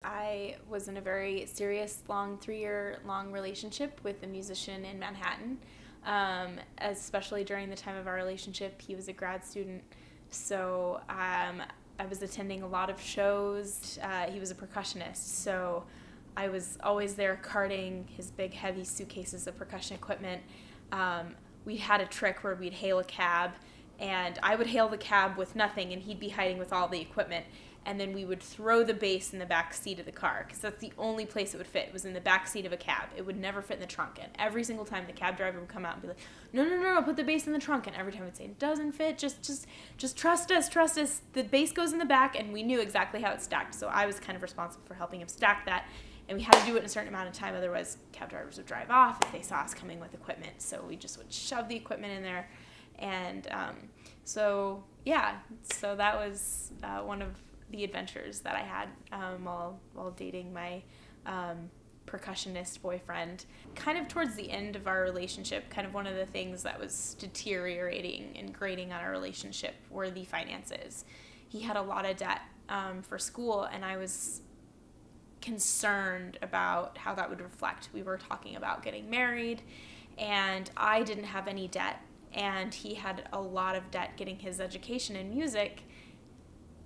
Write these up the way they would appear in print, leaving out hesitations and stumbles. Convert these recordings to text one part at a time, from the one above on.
I was in a very serious, long, 3-year long relationship with a musician in Manhattan. Especially during the time of our relationship, he was a grad student, so I was attending a lot of shows. He was a percussionist, so I was always there carting his big, heavy suitcases of percussion equipment. We had a trick where we'd hail a cab, and I would hail the cab with nothing, and he'd be hiding with all the equipment. And then we would throw the bass in the back seat of the car, because that's the only place it would fit. It was in the back seat of a cab. It would never fit in the trunk. And every single time the cab driver would come out and be like, no, put the bass in the trunk. And every time we'd say, it doesn't fit, just trust us. The bass goes in the back, and we knew exactly how it's stacked. So I was kind of responsible for helping him stack that. And we had to do it in a certain amount of time, otherwise cab drivers would drive off if they saw us coming with equipment. So we just would shove the equipment in there. And so that was one of the adventures that I had while dating my percussionist boyfriend. Kind of towards the end of our relationship, kind of one of the things that was deteriorating and grating on our relationship were the finances. He had a lot of debt for school, and I was concerned about how that would reflect. We were talking about getting married, and I didn't have any debt, and he had a lot of debt getting his education in music.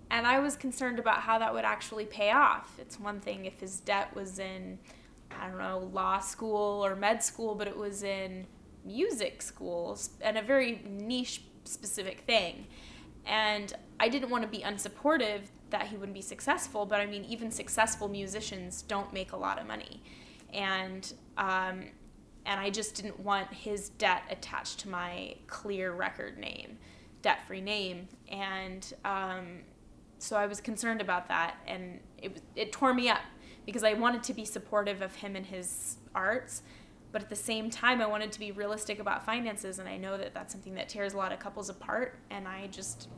And I was concerned about how that would actually pay off. It's one thing if his debt was in, law school or med school, but it was in music schools and a very niche specific thing. And I didn't want to be unsupportive that he wouldn't be successful, but I mean, even successful musicians don't make a lot of money. And I just didn't want his debt attached to my clear record name, debt-free name. And so I was concerned about that, and it tore me up because I wanted to be supportive of him and his arts, but at the same time I wanted to be realistic about finances, and I know that that's something that tears a lot of couples apart, and I just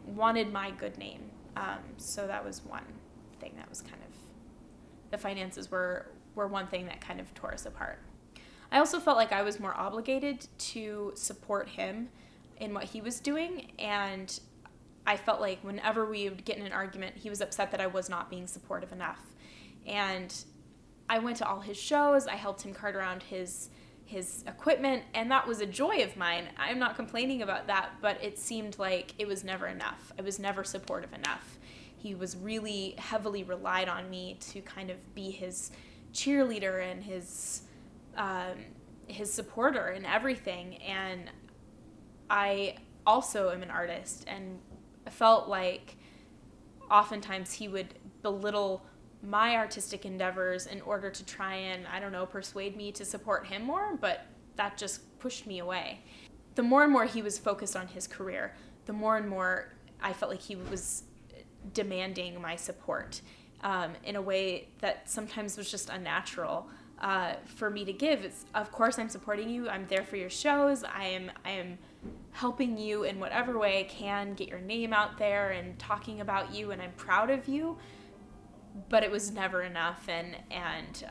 wanted my good name. So that was one thing that was kind of, the finances were one thing that kind of tore us apart. I also felt like I was more obligated to support him in what he was doing, and I felt like whenever we would get in an argument, he was upset that I was not being supportive enough. And I went to all his shows, I helped him cart around his equipment, and that was a joy of mine. I'm not complaining about that, but it seemed like it was never enough. I was never supportive enough. He was really heavily relied on me to kind of be his cheerleader and his supporter in everything. And I also am an artist, and I felt like oftentimes he would belittle my artistic endeavors in order to try and, persuade me to support him more, but that just pushed me away. The more and more he was focused on his career, the more and more I felt like he was demanding my support in a way that sometimes was just unnatural for me to give. It's, of course I'm supporting you, I'm there for your shows, I am helping you in whatever way I can, get your name out there and talking about you, and I'm proud of you, but it was never enough. And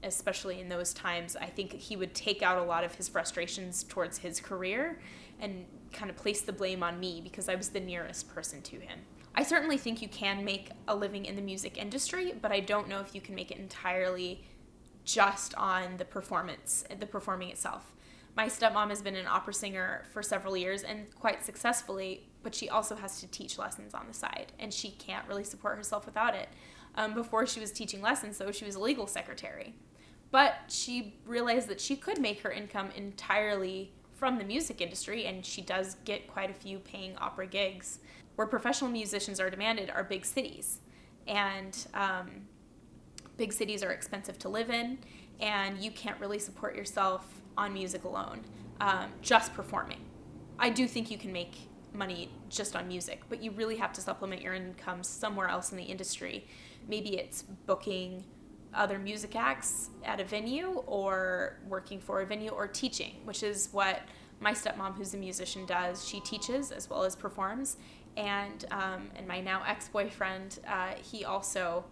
especially in those times, I think he would take out a lot of his frustrations towards his career and kind of place the blame on me because I was the nearest person to him. I certainly think you can make a living in the music industry, but I don't know if you can make it entirely just on the performing itself. My stepmom has been an opera singer for several years and quite successfully, but she also has to teach lessons on the side, and she can't really support herself without it. Before she was teaching lessons, though, she was a legal secretary. But she realized that she could make her income entirely from the music industry, and she does get quite a few paying opera gigs. Where professional musicians are demanded are big cities, and big cities are expensive to live in, and you can't really support yourself on music alone, just performing. I do think you can make money just on music, but you really have to supplement your income somewhere else in the industry. Maybe it's booking other music acts at a venue, or working for a venue, or teaching, which is what my stepmom, who's a musician, does. She teaches as well as performs, and my now ex-boyfriend, he also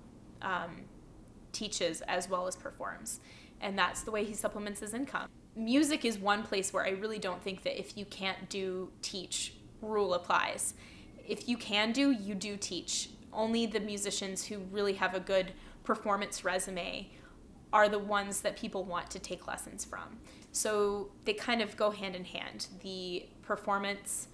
teaches as well as performs, and that's the way he supplements his income. Music is one place where I really don't think that if you can't teach rule applies. If you can you do teach. only the musicians who really have a good performance resume are the ones that people want to take lessons from. So they kind of go hand in hand. The performance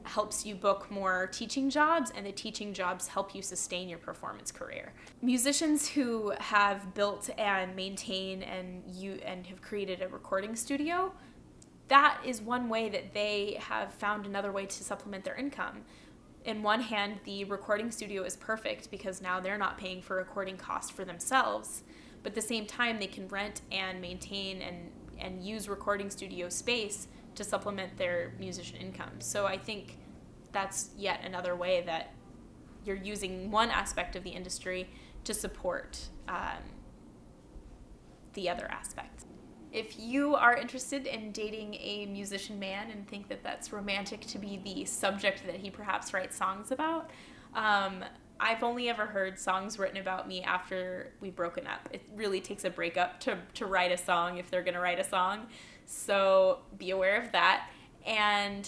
helps you book more teaching jobs, and the teaching jobs help you sustain your performance career. Musicians who have built and maintained and have created a recording studio, that is one way that they have found another way to supplement their income. In one hand, the recording studio is perfect because now they're not paying for recording costs for themselves, but at the same time they can rent and maintain and use recording studio space to supplement their musician income. So I think that's yet another way that you're using one aspect of the industry to support the other aspect. If you are interested in dating a musician man and think that that's romantic to be the subject that he perhaps writes songs about, I've only ever heard songs written about me after we've broken up. It really takes a breakup to write a song if they're going to write a song. So be aware of that. And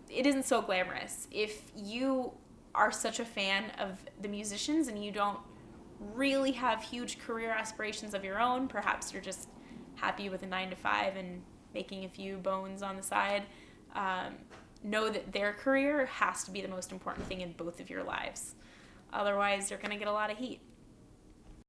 it isn't so glamorous. If you are such a fan of the musicians and you don't really have huge career aspirations of your own, perhaps you're just happy with a 9-to-5 and making a few bones on the side, know that their career has to be the most important thing in both of your lives. Otherwise, you're going to get a lot of heat.